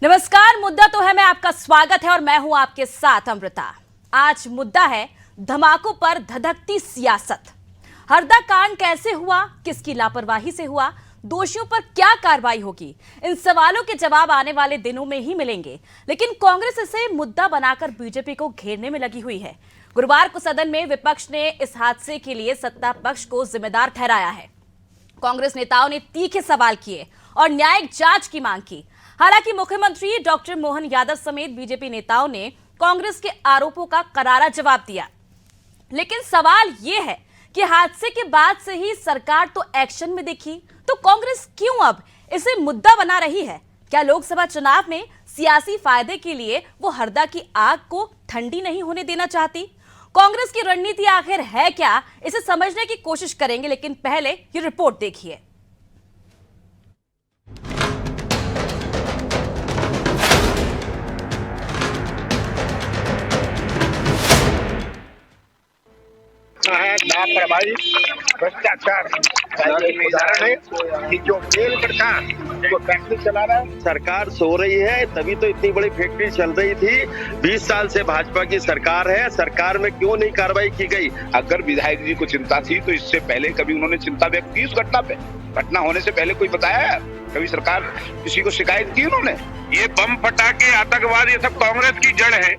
नमस्कार, मुद्दा तो है मैं आपका स्वागत है और मैं हूं आपके साथ अमृता। आज मुद्दा है धमाकों पर धधकती सियासत। हरदा कांड कैसे हुआ, किसकी लापरवाही से हुआ, दोषियों पर क्या कार्रवाई होगी, इन सवालों के जवाब आने वाले दिनों में ही मिलेंगे। लेकिन कांग्रेस इसे मुद्दा बनाकर बीजेपी को घेरने में लगी हुई है। गुरुवार को सदन में विपक्ष ने इस हादसे के लिए सत्ता पक्ष को जिम्मेदार ठहराया है। कांग्रेस नेताओं ने तीखे सवाल किए और न्यायिक जांच की मांग की। हालांकि मुख्यमंत्री डॉक्टर मोहन यादव समेत बीजेपी नेताओं ने कांग्रेस के आरोपों का करारा जवाब दिया। लेकिन सवाल यह है कि हादसे के बाद से ही सरकार तो एक्शन में दिखी, तो कांग्रेस क्यों अब इसे मुद्दा बना रही है? क्या लोकसभा चुनाव में सियासी फायदे के लिए वो हरदा की आग को ठंडी नहीं होने देना चाहती? कांग्रेस की रणनीति आखिर है क्या, इसे समझने की कोशिश करेंगे। लेकिन पहले ये रिपोर्ट देखिए। लापरवाही, भ्रष्टाचार उदाहरण है कि जो फेल करता वो फैक्ट्री चला रहा है। सरकार सो रही है, तभी तो इतनी बड़ी फैक्ट्री चल रही थी। 20 साल से भाजपा की सरकार है, सरकार में क्यों नहीं कार्रवाई की गई? अगर विधायक जी को चिंता थी तो इससे पहले कभी उन्होंने चिंता व्यक्त की इस घटना पे? घटना होने से पहले कोई बताया? कभी सरकार किसी को शिकायत की उन्होंने? ये बम फटाके, आतंकवाद, ये सब कांग्रेस की जड़ है।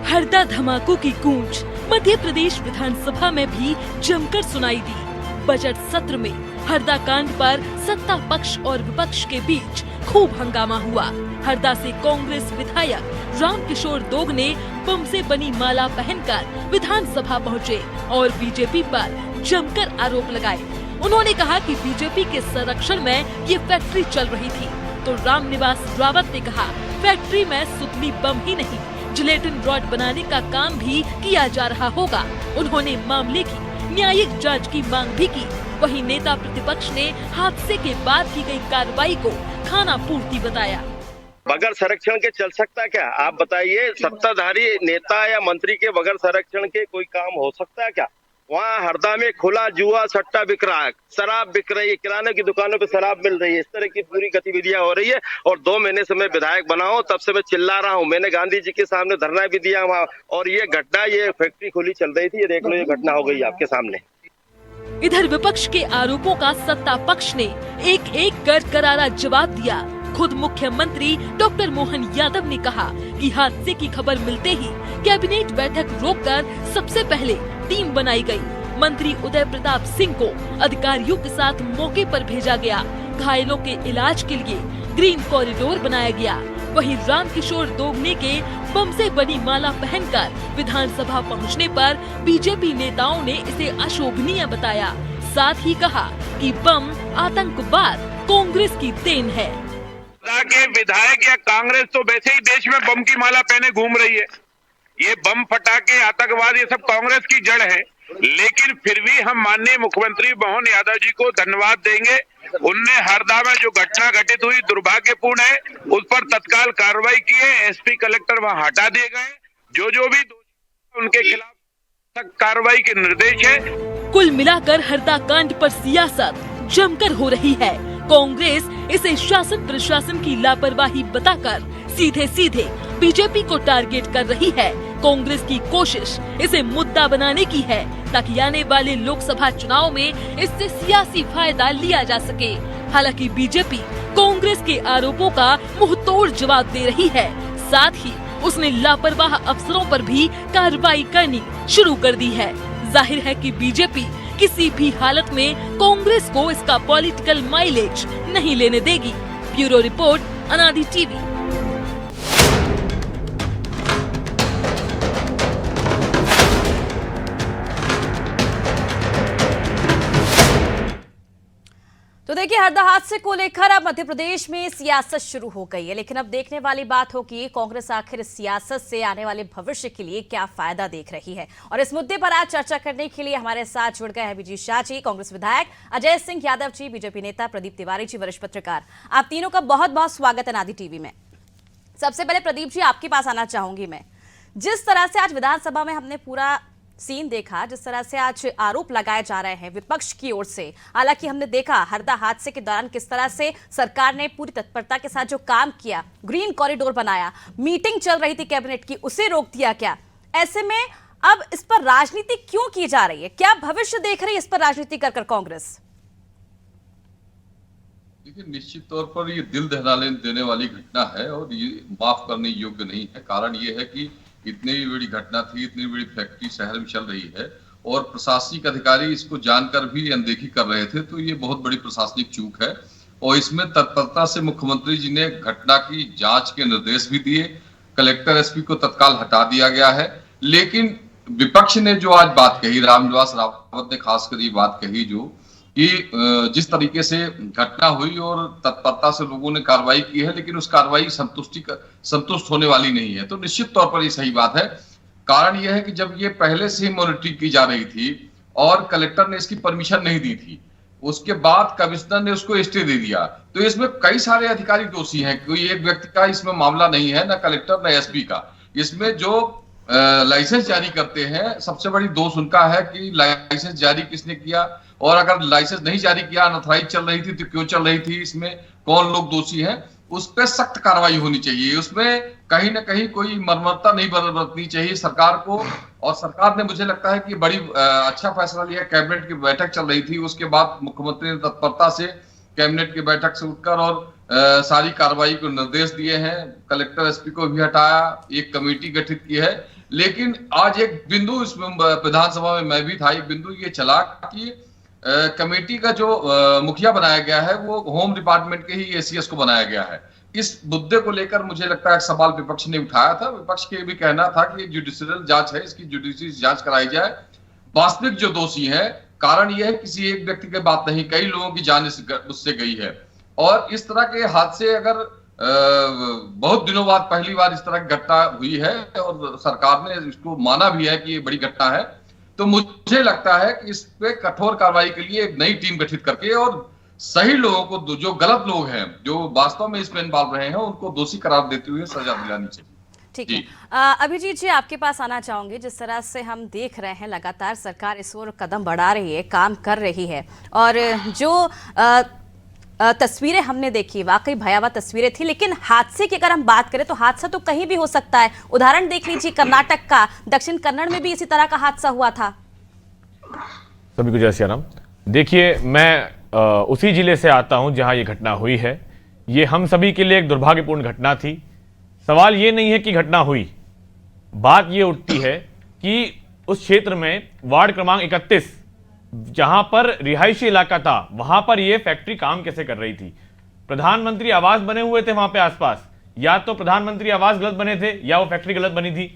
हरदा धमाकों की गूंज मध्य प्रदेश विधानसभा में भी जमकर सुनाई दी। बजट सत्र में हरदा कांड पर सत्ता पक्ष और विपक्ष के बीच खूब हंगामा हुआ। हरदा से कांग्रेस विधायक रामकिशोर दोग ने बम से बनी माला पहनकर विधानसभा पहुंचे और बीजेपी पर जमकर आरोप लगाए। उन्होंने कहा कि बीजेपी के संरक्षण में ये फैक्ट्री चल रही थी, तो रामनिवास रावत ने कहा फैक्ट्री में सुतली बम ही नहीं, जिलेटिन रॉड बनाने का काम भी किया जा रहा होगा। उन्होंने मामले की न्यायिक जांच की मांग भी की। वहीं नेता प्रतिपक्ष ने हादसे के बाद की गई कार्रवाई को खाना पूर्ति बताया। बगैर संरक्षण के चल सकता क्या? आप बताइए, सत्ताधारी नेता या मंत्री के बगैर संरक्षण के कोई काम हो सकता है क्या? वहाँ हरदा में खुला जुआ सट्टा बिक रहा है, शराब बिक रही है, किराने की दुकानों पे शराब मिल रही है, इस तरह की पूरी गतिविधियां हो रही है। और 2 महीने से मैं विधायक बना हूं, तब से मैं चिल्ला रहा हूं। मैंने गांधी जी के सामने धरना भी दिया वहाँ। और ये घटना, ये फैक्ट्री खुली चल रही थी, ये देख लो, ये घटना हो गई आपके सामने। इधर विपक्ष के आरोपों का सत्ता पक्ष ने एक एक कर करारा जवाब दिया। खुद मुख्यमंत्री डॉक्टर मोहन यादव ने कहा कि हादसे की खबर मिलते ही कैबिनेट बैठक रोककर सबसे पहले टीम बनाई गई। मंत्री उदय प्रताप सिंह को अधिकारियों के साथ मौके पर भेजा गया। घायलों के इलाज के लिए ग्रीन कॉरिडोर बनाया गया। वहीं रामकिशोर दोगने के बम से बनी माला पहनकर विधानसभा पहुंचने पर बीजेपी नेताओं ने इसे अशोभनीय बताया। साथ ही कहा कि बम आतंकवाद कांग्रेस की देन है। के विधायक या कांग्रेस तो वैसे ही देश में बम की माला पहने घूम रही है। ये बम फटाके, आतंकवाद, ये सब कांग्रेस की जड़ है। लेकिन फिर भी हम माननीय मुख्यमंत्री मोहन यादव जी को धन्यवाद देंगे। उनने हरदा में जो घटना घटित हुई दुर्भाग्यपूर्ण है, उस पर तत्काल कार्रवाई की है। एसपी, कलेक्टर वहां हटा दिए गए। जो भी दोषी उनके खिलाफ सख्त कार्रवाई के निर्देश है। कुल मिलाकर हरदा कांड पर सियासत जमकर हो रही है। कांग्रेस इसे शासन प्रशासन की लापरवाही बताकर सीधे सीधे बीजेपी को टारगेट कर रही है। कांग्रेस की कोशिश इसे मुद्दा बनाने की है ताकि आने वाले लोकसभा चुनाव में इससे सियासी फायदा लिया जा सके। हालांकि बीजेपी कांग्रेस के आरोपों का मुंहतोड़ जवाब दे रही है। साथ ही उसने लापरवाह अफसरों पर भी कार्रवाई करनी शुरू कर दी है। जाहिर है कि बीजेपी किसी भी हालत में कांग्रेस को इसका पॉलिटिकल माइलेज नहीं लेने देगी। ब्यूरो रिपोर्ट, अनादि टीवी। तो देखिए, हरदा हादसे को लेकर अब मध्य प्रदेश में सियासत शुरू हो गई है। लेकिन अब देखने वाली बात होगी कांग्रेस आखिर इस सियासत से आने वाले भविष्य के लिए क्या फायदा देख रही है। और इस मुद्दे पर आज चर्चा करने के लिए हमारे साथ जुड़ गए हैं विजय शाह जी, कांग्रेस विधायक, अजय सिंह यादव जी, बीजेपी नेता, प्रदीप तिवारी जी, वरिष्ठ पत्रकार। आप तीनों का बहुत बहुत स्वागत है अनादि टीवी में। सबसे पहले प्रदीप जी, आपके पास आना चाहूंगी मैं। जिस तरह से आज विधानसभा में हमने पूरा सीन देखा, जिस तरह से आज आरोप लगाए जा रहे हैं विपक्ष की ओर से। हालांकि हमने देखा हरदा हादसे के दौरान किस तरह से सरकार ने पूरी तत्परता के साथ जो काम किया, ग्रीन कॉरिडोर बनाया, मीटिंग चल रही थी कैबिनेट की, उसे रोक दिया गया। ऐसे में अब इस पर राजनीति क्यों की जा रही है? क्या भविष्य देख रही है इस पर राजनीति कर कांग्रेस? देखिए, निश्चित तौर पर ये दिल दहला देने वाली घटना है और ये माफ करने योग्य नहीं है। कारण ये है कि इतनी बड़ी घटना थी, इतनी बड़ी फैक्ट्री शहर में चल रही है और प्रशासनिक अधिकारी इसको जानकर भी अनदेखी कर रहे थे, तो ये बहुत बड़ी प्रशासनिक चूक है। और इसमें तत्परता से मुख्यमंत्री जी ने घटना की जांच के निर्देश भी दिए, कलेक्टर एसपी को तत्काल हटा दिया गया है। लेकिन विपक्ष ने जो आज बात कही, रामनिवास रावत ने खासकर ये बात कही जो कि जिस तरीके से घटना हुई और तत्परता से लोगों ने कार्रवाई की है, लेकिन उस कार्रवाई संतुष्ट होने वाली नहीं है, तो निश्चित तौर पर ये सही बात है। कारण यह है कि जब ये पहले से ही मॉनिटरिंग की जा रही थी और कलेक्टर ने इसकी परमिशन नहीं दी थी, उसके बाद कमिश्नर ने उसको स्टे दे दिया, तो इसमें कई सारे अधिकारी दोषी हैं। कोई एक व्यक्ति का इसमें मामला नहीं है, ना कलेक्टर ना एसपी का। इसमें जो लाइसेंस जारी करते हैं, सबसे बड़ी दोष उनका है कि लाइसेंस जारी किसने किया, और अगर लाइसेंस नहीं जारी किया, अनऑथराइज चल रही थी तो क्यों चल रही थी, इसमें कौन लोग दोषी हैं, उस पर सख्त कार्रवाई होनी चाहिए। उसमें कहीं ना कहीं कोई मर्मरता नहीं बरतनी चाहिए सरकार को। और सरकार ने, मुझे लगता है कि बड़ी अच्छा फैसला लिया। कैबिनेट की बैठक चल रही थी, उसके बाद मुख्यमंत्री ने तत्परता से कैबिनेट की बैठक से उठकर और सारी कार्रवाई को निर्देश दिए हैं। कलेक्टर एसपी को भी हटाया, एक कमेटी गठित की है। लेकिन आज एक बिंदु इसमें विधानसभा में मैं भी था, एक बिंदु ये चला कि कमेटी का जो मुखिया बनाया गया है वो होम डिपार्टमेंट के ही एसीएस को बनाया गया है। इस मुद्दे को लेकर मुझे लगता है एक सवाल विपक्ष ने उठाया था। विपक्ष के भी कहना था कि जुडिशियल जांच है, इसकी जुडिशियल जांच कराई जाए। वास्तविक जो दोषी है, कारण यह है किसी एक व्यक्ति की बात नहीं, कई लोगों की जान उससे गई है। और इस तरह के हादसे अगर बहुत दिनों बाद पहली बार इस तरह की घटना हुई है और सरकार ने इसको माना भी है कि ये बड़ी घटना है, तो मुझे लगता है कि इस पे कठोर कार्रवाई के लिए एक नई टीम गठित करके और सही लोगों को, जो गलत लोग हैं, जो वास्तव में इसमें इन्वॉल्व रहे हैं, उनको दोषी करार देते हुए सजा दिलानी चाहिए। ठीक है, अभिजीत जी आपके पास आना चाहूंगी। जिस तरह से हम देख रहे हैं लगातार सरकार इस ओर कदम बढ़ा रही है, काम कर रही है, और जो तस्वीरें हमने देखी वाकई भयावह तस्वीरें थी। लेकिन हादसे की अगर हम बात करें तो हादसा तो कहीं भी हो सकता है। उदाहरण देख लीजिए कर्नाटक का, दक्षिण कन्नड़ में भी इसी तरह का हादसा हुआ था। सभी को जय श्री राम। देखिए, मैं उसी जिले से आता हूं जहां ये घटना हुई है। ये हम सभी के लिए एक दुर्भाग्यपूर्ण घटना थी। सवाल ये नहीं है कि घटना हुई, बात ये उठती है कि उस क्षेत्र में वार्ड क्रमांक 31 जहां पर रिहायशी इलाका था, वहां पर यह फैक्ट्री काम कैसे कर रही थी। प्रधानमंत्री आवास बने हुए थे वहां पे आसपास, या तो प्रधानमंत्री आवास गलत बने थे या वो फैक्ट्री गलत बनी थी।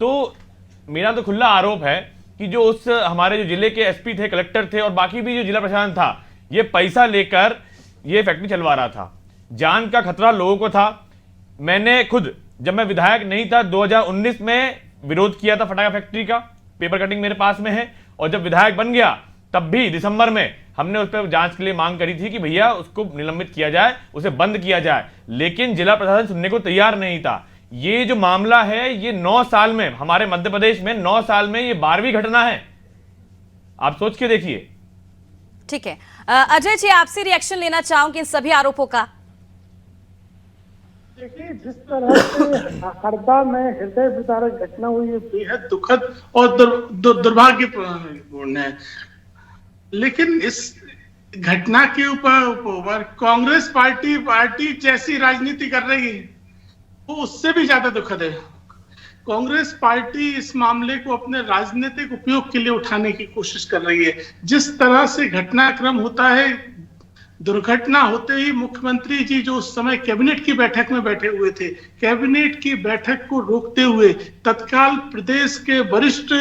तो मेरा तो खुला आरोप है कि जो उस हमारे जो जिले के एसपी थे, कलेक्टर थे और बाकी भी जो जिला प्रशासन था, ये पैसा लेकर ये फैक्ट्री चलवा रहा था। जान का खतरा लोगों को था। मैंने खुद, जब मैं विधायक नहीं था, 2019 में विरोध किया था फटाका फैक्ट्री का, पेपर कटिंग मेरे पास में है। और जब विधायक बन गया तब भी दिसंबर में हमने उस पर जांच के लिए मांग करी थी कि भैया उसको निलंबित किया जाए, उसे बंद किया जाए, लेकिन जिला प्रशासन सुनने को तैयार नहीं था। ये जो मामला है, ये 9 साल में, हमारे मध्य प्रदेश में 9 साल में ये 12वीं घटना है। आप सोच के देखिए। ठीक है, अजय जी आपसे रिएक्शन लेना चाहूंगी इन सभी आरोपों का। देखिए, जिस तरह से हरदा में हृदय विदारक घटना हुई है, बेहद दुखद और दुर्भाग्यपूर्ण है। लेकिन इस घटना के ऊपर कांग्रेस पार्टी जैसी राजनीति कर रही है, वो उससे भी ज्यादा दुखद है। कांग्रेस पार्टी इस मामले को अपने राजनीतिक उपयोग के लिए उठाने की कोशिश कर रही है। जिस तरह से घटनाक्रम होता है, दुर्घटना होते ही मुख्यमंत्री जी जो उस समय कैबिनेट की बैठक में बैठे हुए थे, कैबिनेट की बैठक को रोकते हुए तत्काल प्रदेश के वरिष्ठ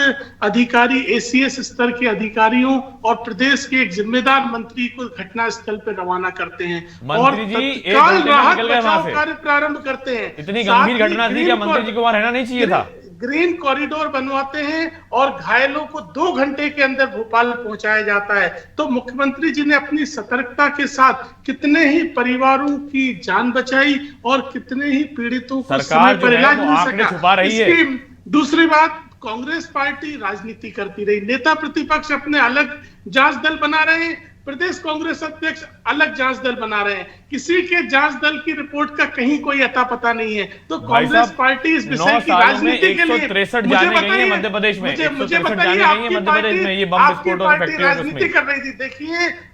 अधिकारी, एसीएस स्तर के अधिकारियों और प्रदेश के एक जिम्मेदार मंत्री को घटनास्थल पर रवाना करते हैं और तत्काल राहत बचाव कार्य प्रारंभ करते हैं। इतनी गंभीर घटना थी, क्या मंत्री जी को वहां रहना नहीं चाहिए था? ग्रीन कॉरिडोर बनवाते हैं और घायलों को 2 घंटे के अंदर भोपाल पहुंचाया जाता है। तो मुख्यमंत्री जी ने अपनी सतर्कता के साथ कितने ही परिवारों की जान बचाई और कितने ही पीड़ितों को समय पर इलाज मिल सका। छुपा रही है। दूसरी बात, कांग्रेस पार्टी राजनीति करती रही, नेता प्रतिपक्ष अपने अलग जांच दल बना रहे हैं, प्रदेश कांग्रेस अध्यक्ष अलग जांच दल बना रहे हैं, किसी के जांच दल की रिपोर्ट का कहीं कोई अता पता नहीं है। तो कांग्रेस पार्टी इस विषय की राजनीति के लिए 163 जाने गई है मध्य प्रदेश में, मुझे बताइए आपकी पार्टी राजनीति कर रही थी।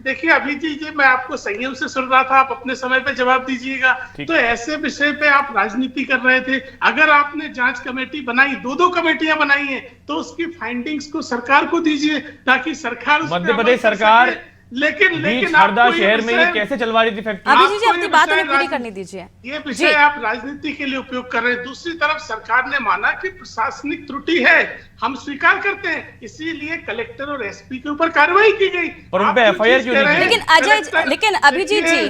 देखिए अभिजीत जी, मैं आपको संयम से सुन रहा था, आप अपने समय पे जवाब दीजिएगा। तो ऐसे विषय पे आप राजनीति कर रहे थे। अगर आपने जांच कमेटी बनाई, दो कमेटियां बनाई है, तो उसकी फाइंडिंग्स को सरकार को दीजिए ताकि सरकार मध्य प्रदेश सरकार लेकिन हरदा शहर में ये कैसे चलवा रही थी फैक्ट्री? अभिजीत जी अपनी बात हमें पूरी करने दीजिए। ये विषय आप राजनीति के लिए उपयोग कर रहे हैं। दूसरी तरफ सरकार ने माना कि प्रशासनिक त्रुटि है, हम स्वीकार करते हैं, इसीलिए कलेक्टर और एसपी के ऊपर कार्रवाई की गई। पर उन पे एफआईआर क्यों नहीं की? लेकिन अभिजीत जी,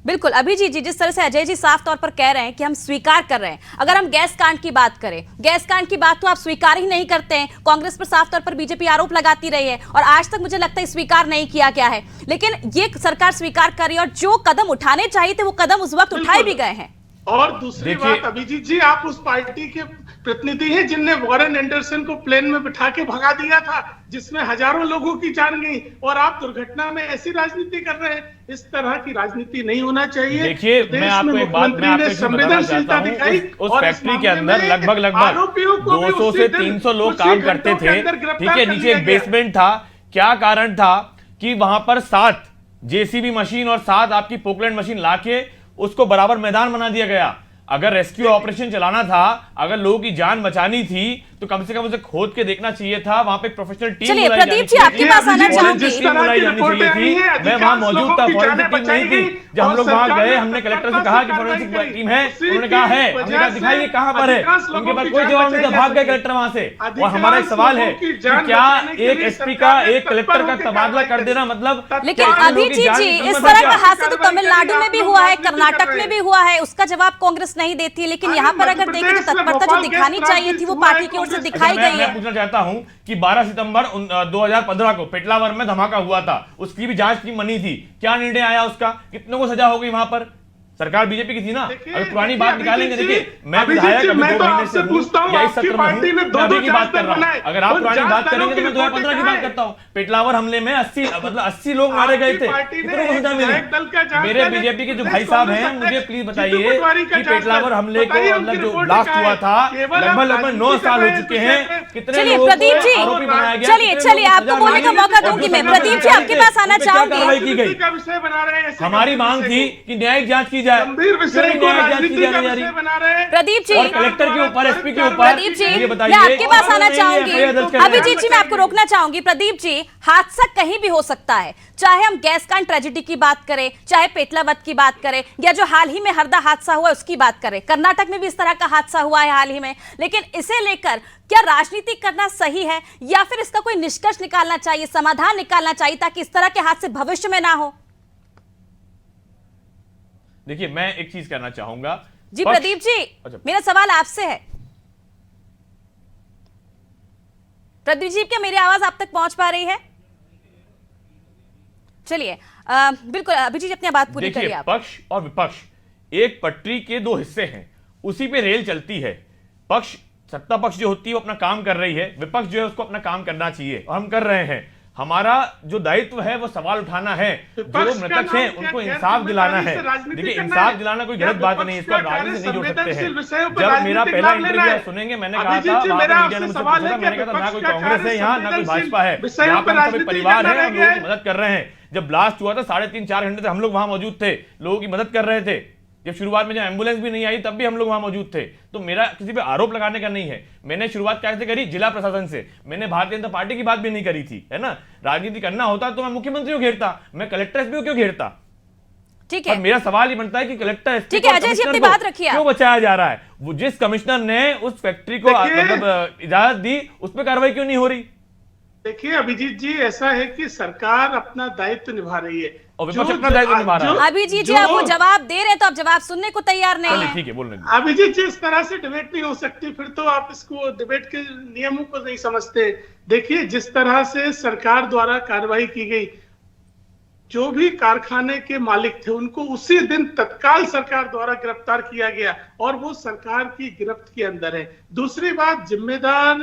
बिल्कुल अभिजीत जी, जिस तरह से अजय जी साफ तौर पर कह रहे हैं कि हम स्वीकार कर रहे हैं, अगर हम गैस कांड की बात करें, गैस कांड की बात तो आप स्वीकार ही नहीं करते हैं। कांग्रेस पर साफ तौर पर बीजेपी आरोप लगाती रही है और आज तक मुझे लगता है स्वीकार नहीं किया गया है, लेकिन ये सरकार स्वीकार कर रही है और जो कदम उठाने चाहिए थे वो कदम उस वक्त उठाए भी गए हैं। और दूसरी बात अभिजीत जी, आप उस पार्टी के प्रतिनिधि हैं जिनने वॉरेन एंडरसन को प्लेन में बिठा के भगा दिया था, जिसमें हजारों लोगों की जान गई, और आप दुर्घटना में ऐसी राजनीति कर रहे हैं। इस तरह की राजनीति नहीं होना चाहिए। देखिए, मैं आपको एक बात संवेदनशीलता दिखाई। उस फैक्ट्री के अंदर लगभग 200 से 300 लोग काम करते थे, ठीक है, नीचे एक बेसमेंट था। क्या कारण था कि वहां पर 7 जेसीबी मशीन और 7 आपकी पोकलैंड मशीन लाके उसको बराबर मैदान बना दिया गया। अगर रेस्क्यू ऑपरेशन चलाना था, अगर लोगों की जान बचानी थी, तो कम से कम उसे खोद के देखना चाहिए था। वहां पे प्रोफेशनल टीम चलिए प्रदीप जी आपके पास आना चाहूंगी। मैं वहां मौजूद था, फॉरेंसिक टीम नहीं थी। जब हम लोग वहां गए, हमने कलेक्टर से कहा कि फॉरेंसिक टीम है, उन्होंने कहा है, हमने कहा दिखाइए कहां पर है, उनके पास कोई जवाब नहीं था, भाग गए कलेक्टर वहां से। और हमारा एक सवाल है कि क्या एक एसपी का एक कलेक्टर का तबादला कर देना मतलब? लेकिन अभिजीत जी, इस तरह का हादसा तो तमिलनाडु में भी हुआ है, कर्नाटक में भी हुआ है, उसका जवाब कांग्रेस नहीं देती है, लेकिन यहाँ पर अगर देखें तो तत्परता जो दिखानी चाहिए थी वो पार्टी की ओर से दिखाई गई है। मैं पूछना चाहता हूं कि 12 सितंबर 2015 को पेटलावर में धमाका हुआ था, उसकी भी जांच टीम बनी थी, क्या निर्णय आया उसका? कितनों को सजा हो गई वहां पर? सरकार बीजेपी की थी ना। अगर पुरानी बात निकालेंगे, देखिए मैं विधायक अभी 2 महीने से हूं या इस सत्र में हूं, मैं अभी की बात कर रहा हूं। अगर आप पुरानी बात करेंगे तो मैं 2015 की बात करता हूं। पेटलावर हमले में 80 लोग मारे गए थे, कितनों को सजा मिली? मेरे बीजेपी के जो भाई साहब हैं, मुझे प्लीज बताइए कि पेटलावर हमले को मतलब जो ब्लास्ट हुआ था, लगभग 9 साल हो चुके हैं, कितने लोगों को आरोपी बनाया गया? चलिए आपको बोलने का मौका दूंगी मैं। प्रदीप जी आपके पास आना चाहूंगी। हमारी मांग थी कि न्यायिक जांच की जाए। गंभीर विषय को राजनीति का विषय बना रहे हैं। प्रदीप जी, और कलेक्टर के ऊपर, एसपी के ऊपर, प्रदीप जी मैं आपके पास आना चाहूंगी। अभिजीत जी मैं आपको रोकना चाहूंगी। प्रदीप जी, हादसा कहीं भी हो सकता है, चाहे हम गैस कांड ट्रेजेडी की बात करें, चाहे पेटलावत की बात करें, या जो हाल ही में हरदा हादसा हुआ उसकी बात करें। कर्नाटक में भी इस तरह का हादसा हुआ है हाल ही में, लेकिन इसे लेकर क्या राजनीति करना सही है या फिर इसका कोई निष्कर्ष निकालना चाहिए, समाधान निकालना चाहिए ताकि इस तरह के हादसे भविष्य में ना हो? देखिए मैं एक चीज कहना चाहूंगा जी प्रदीप जी, मेरा सवाल आपसे है। प्रदीप जी, क्या मेरी आवाज आप तक पहुंच पा रही है? चलिए बिल्कुल अभिजीत जी अपनी बात पूरी करिए आप। पक्ष और विपक्ष एक पटरी के 2 हिस्से हैं, उसी पे रेल चलती है। पक्ष, सत्ता पक्ष जो होती है वो अपना काम कर रही है, विपक्ष जो है उसको अपना काम करना चाहिए और हम कर रहे हैं। हमारा जो दायित्व है वो सवाल उठाना है, जो मृतक हैं उनको इंसाफ दिलाना है। देखिए इंसाफ दिलाना कोई गलत बात नहीं है, इसको राजनीति से नहीं जोड़ सकते हैं। जब मेरा पहला इंटरव्यू आप सुनेंगे, मैंने कहा था वहां पर मीडिया ने मुझसे पूछा, मैंने कहा था ना कोई कांग्रेस है यहाँ, ना कोई भाजपा है, यहाँ पर हम सभी परिवार है, हम लोगों की मदद कर रहे हैं। जब ब्लास्ट हुआ था 3.5-4 घंटे से हम लोग वहां मौजूद थे, लोगों की मदद कर रहे थे। जब शुरुआत में जब एम्बुलेंस भी नहीं आई तब भी हम लोग वहां मौजूद थे। तो मेरा किसी पे आरोप लगाने का नहीं है। मैंने शुरुआत कैसे करी? जिला प्रशासन से। मैंने भारतीय जनता पार्टी की बात भी नहीं करी थी, है ना। राजनीति करना होता तो मैं मुख्यमंत्री को घेरता, मैं कलेक्टर एसपी को क्यों घेरता? ठीक है, मेरा सवाल ये बनता है कि कलेक्टर एसपी ठीक है अजय जी अपनी बात रखिए, क्यों बचाया जा रहा है? वो जिस कमिश्नर ने उस फैक्ट्री को मतलब इजाजत दी, उस पर कार्रवाई क्यों नहीं हो रही? देखिए अभिजीत जी, ऐसा है कि सरकार अपना दायित्व निभा रही है और विपक्ष अपना दायित्व निभा रहा है। अभिजीत जी आप वो जवाब दे रहे हैं तो आप जवाब सुनने को तैयार नहीं है। ठीक है, बोलने दीजिए। अभिजीत जी, इस तरह से डिबेट नहीं हो सकती, फिर तो आप इसको डिबेट के नियमों को नहीं समझते। देखिए जिस तरह से सरकार द्वारा कार्रवाई की गई, जो भी कारखाने के मालिक थे उनको उसी दिन तत्काल सरकार द्वारा गिरफ्तार किया गया और वो सरकार की गिरफ्त के अंदर है। दूसरी बात, जिम्मेदार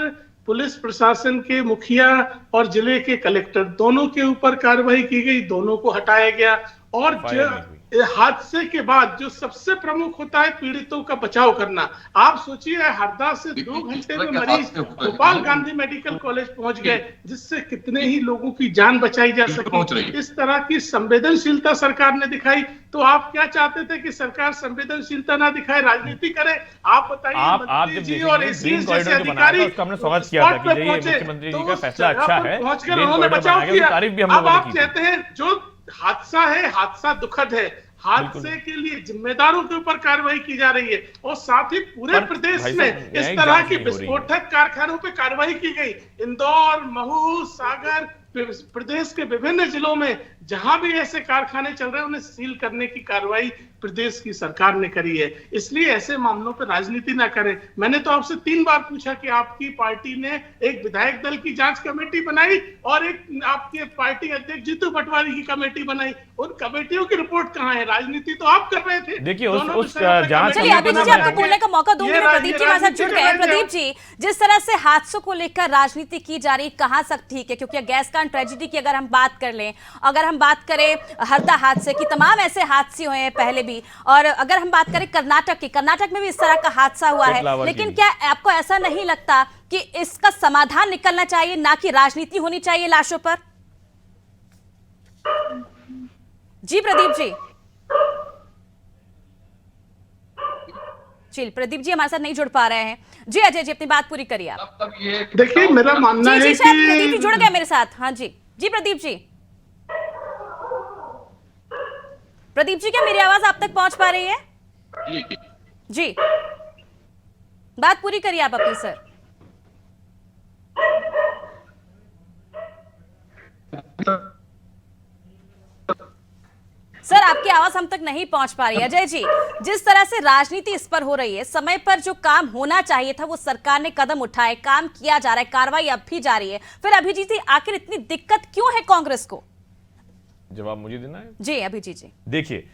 पुलिस प्रशासन के मुखिया और जिले के कलेक्टर दोनों के ऊपर कार्रवाई की गई, दोनों को हटाया गया। और जो हादसे के बाद जो सबसे प्रमुख होता है पीड़ितों का बचाव करना। आप सोचिए हरदा से 2 घंटे में मरीज गोपाल गांधी मेडिकल कॉलेज पहुंच गए, जिससे कितने ही लोगों की जान बचाई जा सकी। इस तरह की संवेदनशीलता सरकार ने दिखाई। तो आप क्या चाहते थे कि सरकार संवेदनशीलता ना दिखाए, राजनीति करे? आप बताइए। आप जब जी और ग्रीन कॉरिडोर जो बनाया था उसका हमने स्वागत किया था कि ये मुख्यमंत्री जी का फैसला अच्छा है, पहुंचकर उन्होंने बचाव किया। तारीफ भी हम अब लोगों ने आप की। कहते हैं जो हादसा है, हादसा दुखद है, हादसे के लिए जिम्मेदारों के ऊपर कार्रवाई की जा रही है और साथ ही पूरे प्रदेश में इस तरह की विस्फोटक कारखानों पे कार्रवाई की गई। इंदौर, महू, सागर, प्रदेश के विभिन्न जिलों में जहां भी ऐसे कारखाने चल रहे हैं उन्हें सील करने की कार्रवाई प्रदेश की सरकार ने करी है। इसलिए ऐसे मामलों पर राजनीति ना करें। मैंने तो आपसे 3 बार पूछा कि आपकी पार्टी ने एक विधायक दल की जांच कमेटी बनाई और एक आपके पार्टी अध्यक्ष जीतू पटवारी की कमेटी बनाई। उन कमेटियों की रिपोर्ट कहाँ है? राजनीति तो आप कर रहे थे। देखिए उस जांच, चलिए अभिजीत जी आपको बोलने का मौका दूंगी। मैं प्रदीप जी हमारे साथ जुड़ गए। प्रदीप जी, जिस तरह से हादसों को लेकर राजनीति की जा रही, कहां तक ठीक है? क्योंकि गैस कांड ट्रेजेडी की अगर हम बात कर लें, अगर हम बात करें हरदा हादसे की, तमाम ऐसे हादसे हुए हैं पहले भी, और अगर हम बात करें कर्नाटक की, कर्नाटक में भी इस तरह का हादसा हुआ है। लेकिन क्या आपको ऐसा नहीं लगता कि इसका समाधान निकलना चाहिए, ना कि राजनीति होनी चाहिए लाशों पर? जी प्रदीप जी। चल प्रदीप जी हमारे साथ नहीं जुड़ पा रहे हैं। जी अजय जी अपनी बात पूरी करिए आप। देखिए मेरा मानना है जी कि शायद प्रदीप जी जुड़ गए मेरे साथ। हाँ जी जी प्रदीप जी। प्रदीप जी क्या मेरी आवाज आप तक पहुंच पा रही है? जी बात पूरी करिए आप अपनी सर। सर आपकी आवाज हम तक नहीं पहुंच पा रही है। अजय जी, जिस तरह से राजनीति इस पर हो रही है, समय पर जो काम होना चाहिए था वो सरकार ने कदम उठाए, काम किया जा रहा है, कार्रवाई अब भी जारी है, फिर अभिजीत जी आखिर इतनी दिक्कत क्यों है कांग्रेस को? जवाब मुझे देना है। जी अभिजीत जी। देखिए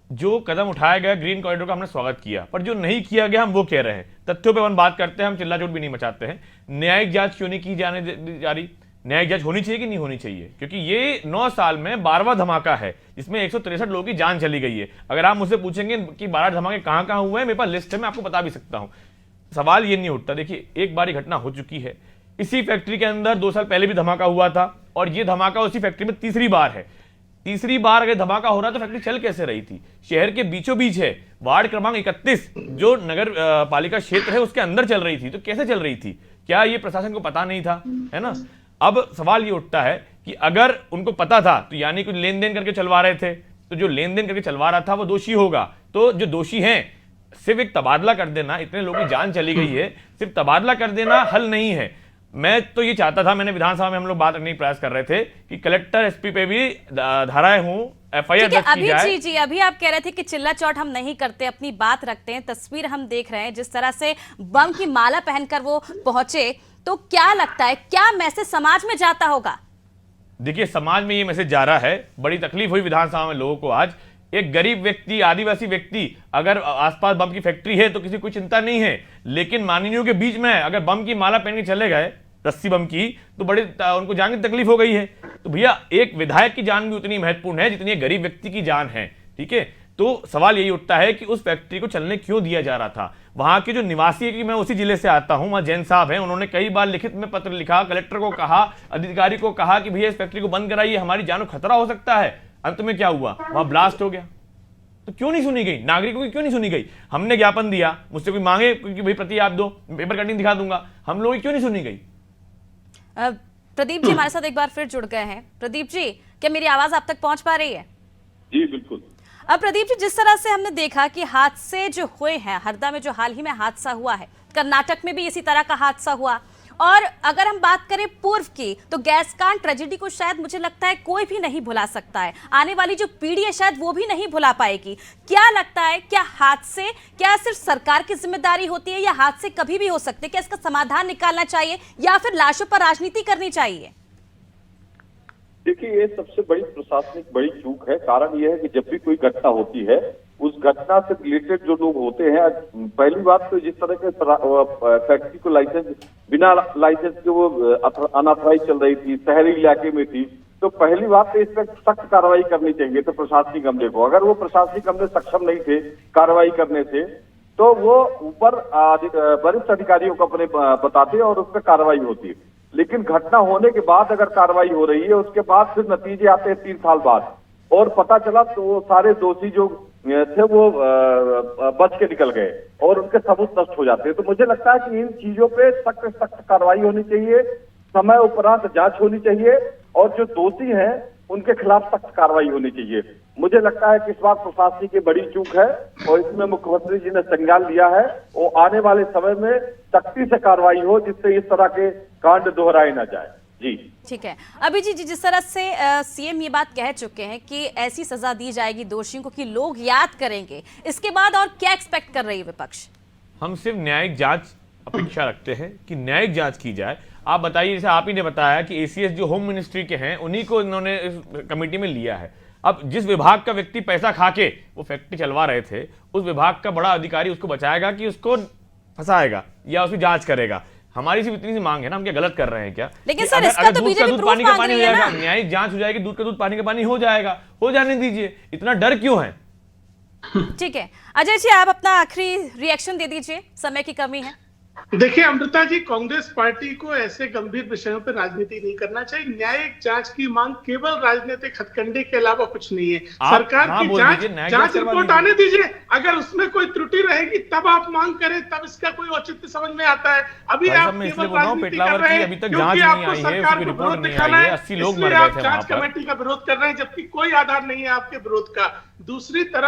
जो कदम उठाया गया ग्रीन कॉरिडोर का हमने स्वागत किया, पर जो नहीं किया गया हम वो कह रहे हैं। तथ्यों पे हम बात करते हैं, हम चिल्लाचोट भी नहीं मचाते हैं। न्यायिक जांच क्यों नहीं की जाने जा रही? न्यायिक जांच होनी चाहिए कि नहीं होनी चाहिए? क्योंकि ये 9 साल में 12वां धमाका है जिसमें 163 लोगों की जान चली गई है। अगर आप मुझसे पूछेंगे कि 12 धमाके कहां कहां हुए हैं, मेरे पास लिस्ट है, मैं आपको बता भी सकता हूं। सवाल ये नहीं उठता। देखिए एक बार घटना हो चुकी है, इसी फैक्ट्री के अंदर 2 साल पहले भी धमाका हुआ था और ये धमाका उसी फैक्ट्री में तीसरी बार है। तीसरी बार अगर धमाका हो रहा तो फैक्ट्री चल कैसे रही थी? शहर के बीचों बीच है, वार्ड क्रमांक 31 जो नगर पालिका क्षेत्र है उसके अंदर चल रही थी, तो कैसे चल रही थी? क्या ये प्रशासन को पता नहीं था? है ना। अब सवाल ये उठता है कि अगर उनको पता था तो यानी कुछ लेन देन करके चलवा रहे थे, तो जो लेन देन करके चलवा रहा था वो दोषी होगा। तो जो दोषी हैं सिर्फ एक तबादला कर देना, इतने लोगों की जान चली गई है, सिर्फ तबादला कर देना हल नहीं है। मैं तो ये चाहता था, मैंने विधानसभा में हम लोग बात करने की प्रयास कर रहे थे कि कलेक्टर एसपी पे भी धाराएं हूं, एफआईआर दर्ज की जाए। जी अभी आप कह रहे थे कि चिल्ला चौट हम नहीं करते, अपनी बात रखते हैं। तस्वीर हम देख रहे हैं जिस तरह से बम की माला पहनकर वो पहुंचे, तो क्या लगता है क्या मैसेज समाज में जाता होगा? देखिए समाज में ये मैसेज जा रहा है। बड़ी तकलीफ हुई विधानसभा में लोगों को। आज एक गरीब व्यक्ति, आदिवासी व्यक्ति, अगर आसपास बम की फैक्ट्री है तो किसी कोई चिंता नहीं है, लेकिन माननीयों के बीच में अगर बम की माला पहन के चले गए, रस्सी बम की, तो बड़े उनको जान की तकलीफ हो गई है। तो भैया एक विधायक की जान भी उतनी महत्वपूर्ण है जितनी गरीब व्यक्ति की जान है। ठीक है, तो सवाल यही उठता है कि उस फैक्ट्री को चलने क्यों दिया जा रहा था? वहां के जो निवासी है, कि मैं उसी जिले से आता हूं, वहां जैन साहब हैं, उन्होंने कई बार लिखित में पत्र लिखा, कलेक्टर को कहा, अधिकारी को कहा कि भैया इस फैक्ट्री को बंद कराइए, हमारी जान को खतरा हो सकता है। अंत में क्या हुआ? वहां ब्लास्ट हो गया। तो क्यों नहीं सुनी गई? नागरिकों की क्यों नहीं सुनी गई? हमने ज्ञापन दिया, मुझसे कोई मांगे कि भाई प्रति आप दो, पेपर कटिंग दिखा दूंगा, हम लोग क्यों नहीं सुनी गई? प्रदीप जी हमारे साथ एक बार फिर जुड़ गए हैं। प्रदीप जी क्या मेरी आवाज आप तक पहुंच पा रही है? जी बिल्कुल। अब प्रदीप जी जिस तरह से हमने देखा कि हादसे जो हुए हैं, हरदा में जो हाल ही में हादसा हुआ है, कर्नाटक में भी इसी तरह का हादसा हुआ, और अगर हम बात करें पूर्व की तो गैस कांड ट्रेजेडी को शायद मुझे लगता है कोई भी नहीं भुला सकता है। आने वाली जो पीढ़ी है शायद वो भी नहीं भुला पाएगी। क्या लगता है क्या हादसे क्या सिर्फ सरकार की जिम्मेदारी होती है या हादसे कभी भी हो सकते हैं? क्या इसका समाधान निकालना चाहिए या फिर लाशों पर राजनीति करनी चाहिए? देखिए ये सबसे बड़ी प्रशासनिक बड़ी चूक है। कारण यह है कि जब भी कोई घटना होती है उस घटना से रिलेटेड जो लोग होते हैं, पहली बात तो जिस तरह के फैक्ट्री को लाइसेंस बिना लाइसेंस के वो अनऑथराइज चल रही थी, शहरी इलाके में थी, तो पहली बात तो इस पर सख्त कार्रवाई करनी चाहिए तो प्रशासनिक अमले को। अगर वो प्रशासनिक अमले सक्षम नहीं थे कार्रवाई करने से, तो वो ऊपर वरिष्ठ अधिकारियों को अपने बताते और उस पर कार्रवाई होती है। लेकिन घटना होने के बाद अगर कार्रवाई हो रही है, उसके बाद फिर नतीजे आते हैं 3 साल बाद, और पता चला तो वो सारे दोषी जो थे वो बच के निकल गए और उनके सबूत नष्ट हो जाते हैं। तो मुझे लगता है कि इन चीजों पे सख्त कार्रवाई होनी चाहिए, समय उपरांत जांच होनी चाहिए, और जो दोषी हैं उनके खिलाफ सख्त कार्रवाई होनी चाहिए। मुझे लगता है कि इस बार प्रशासन की बड़ी चूक है और इसमें मुख्यमंत्री जी ने संज्ञान लिया है। वो आने वाले समय में सख्ती से कार्रवाई हो, जिससे इस तरह के कांड दोहराए ना जाए। जी ठीक है। अभी जी जिस तरह से सीएम ये बात कह चुके हैं कि ऐसी सजा दी जाएगी दोषियों को कि लोग याद करेंगे, इसके बाद और क्या एक्सपेक्ट कर रही है विपक्ष? हम सिर्फ न्यायिक जांच अपेक्षा रखते हैं कि न्यायिक जांच की जाए। आप बताइए, जैसे आप ही ने बताया कि एसीएस जो होम मिनिस्ट्री के हैं उन्हीं को इन्होंने इस कमेटी में लिया है। अब जिस विभाग का व्यक्ति पैसा खा के वो फैक्ट्री चलवा रहे थे, उस विभाग का बड़ा अधिकारी उसको बचाएगा कि उसको फंसाएगा या उसकी जांच करेगा? हमारी सिर्फ इतनी सी मांग है ना, हम क्या गलत कर रहे हैं क्या? लेकिन सर इसका तो बीजेपी प्रूफ पानी का मांग पानी हो रही है जाएगा, ना। न्यायिक जांच हो जाएगी, दूध का दूध पानी का पानी हो जाएगा, हो जाने दीजिए, इतना डर क्यों है? ठीक है अजय जी, आप अपना आखिरी रिएक्शन दे दीजिए, समय की कमी है। देखिए अमृता जी, कांग्रेस पार्टी को ऐसे गंभीर विषयों पर राजनीति नहीं करना चाहिए। न्यायिक जांच की मांग केवल राजनीतिक हथकंडे के अलावा कुछ नहीं है। सरकार की जांच रिपोर्ट आने दीजिए, अगर उसमें कोई त्रुटि रहेगी तब आप मांग करें, तब इसका कोई औचित्य समझ में आता है। अभी आप केवल राजनीति कर रहे हैं क्योंकि आपको सरकार को विरोध दिखाना है, इसलिए आप जांच कमेटी का विरोध कर रहे हैं, जबकि कोई आधार नहीं है आपके विरोध का। दूसरी तरफ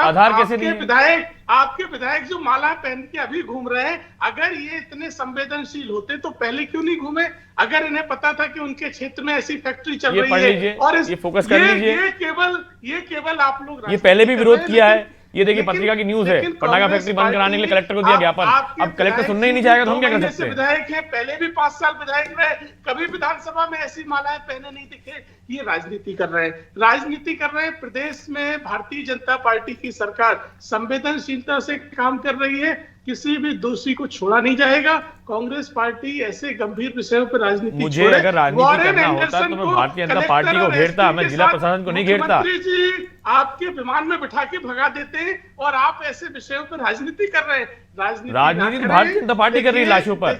आपके विधायक जो माला पहन के अभी घूम रहे हैं, अगर ये इतने संवेदनशील होते तो पहले क्यों नहीं घूमे? अगर इन्हें पता था कि उनके क्षेत्र में ऐसी फैक्ट्री चल रही है, और ये फोकस कर लीजिए, ये केवल आप लोग ये पहले भी विरोध किया है। ये देखिए पत्रिका की न्यूज है, पटाखा फैक्ट्री बंद कराने के लिए कलेक्टर को दिया ज्ञापन। अब कलेक्टर सुनने ही नहीं चाहेगा तो हम क्या कर सकते हैं? विधायक हैं, पहले भी 5 साल विधायक रहे, कभी विधानसभा में ऐसी मालाएं पहने नहीं दिखे। ये राजनीति कर रहे हैं। प्रदेश में भारतीय जनता पार्टी की सरकार संवेदनशीलता से काम कर रही है, किसी भी दोषी को छोड़ा नहीं जाएगा। कांग्रेस पार्टी ऐसे गंभीर विषयों पर राजनीति मुझे अगर राजनीति करना होता तो मैं भारतीय जनता पार्टी को घेरता, मैं जिला प्रशासन को नहीं घेरता। जी आपके विमान में बिठा के भगा देते हैं और आप ऐसे विषयों पर राजनीति कर रहे हैं। राजनीति भारतीय जनता पार्टी कर रही है लाशों पर।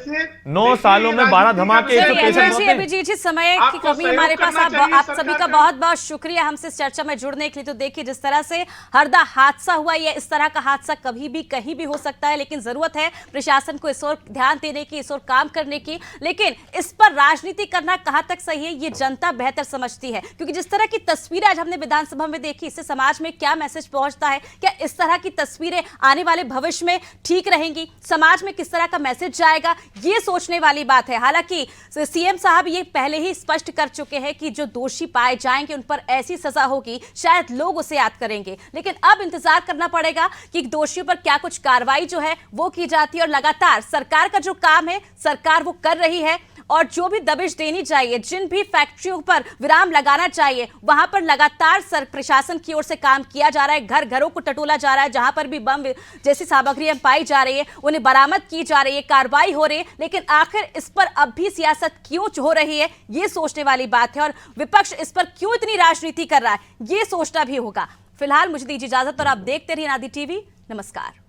9 सालों में 12 धमाके। अभिजीत, समय की कमी हमारे पास। आप सभी का बहुत बहुत शुक्रिया हमसे इस चर्चा में जुड़ने के लिए। तो देखिए जिस तरह से हरदा हादसा हुआ, ये इस तरह का हादसा कभी भी कहीं भी हो सकता है, लेकिन जरूरत है प्रशासन को इस ओर ध्यान देने की, इस ओर काम करने की। लेकिन इस पर राजनीति करना कहां तक सही है ये जनता बेहतर समझती है, क्योंकि जिस तरह की तस्वीरें आज हमने विधानसभा में देखी, इससे समाज में क्या मैसेज पहुंचता है? क्या इस तरह की तस्वीरें आने वाले भविष्य में ठीक रहेंगी? समाज में किस तरह का मैसेज जाएगा, ये सोचने वाली बात है। हालांकि सीएम साहब ये पहले ही स्पष्ट कर चुके हैं कि जो दोषी पाए जाएंगे उन पर ऐसी सजा होगी, शायद लोग उसे याद करेंगे। लेकिन अब इंतजार करना पड़ेगा कि दोषियों पर क्या कुछ कार्रवाई जो है वो की जाती है। और लगातार सरकार का जो काम है सरकार वो कर रही है, और जो भी दबिश देनी चाहिए, जिन भी फैक्ट्रियों पर विराम लगाना चाहिए, वहां पर लगातार प्रशासन की ओर से काम किया जा रहा है। घर घरों को टटोला जा रहा है, जहां पर भी बम जैसी सामग्री पाई जा रही है उन्हें बरामद की जा रही है, कार्रवाई हो रही है। लेकिन आखिर इस पर अब भी सियासत क्यों हो रही है, ये सोचने वाली बात है। और विपक्ष इस पर क्यों इतनी राजनीति कर रहा है, ये सोचना भी होगा। फिलहाल मुझे दीजिए इजाजत और आप देखते रहिए आदि टीवी। नमस्कार।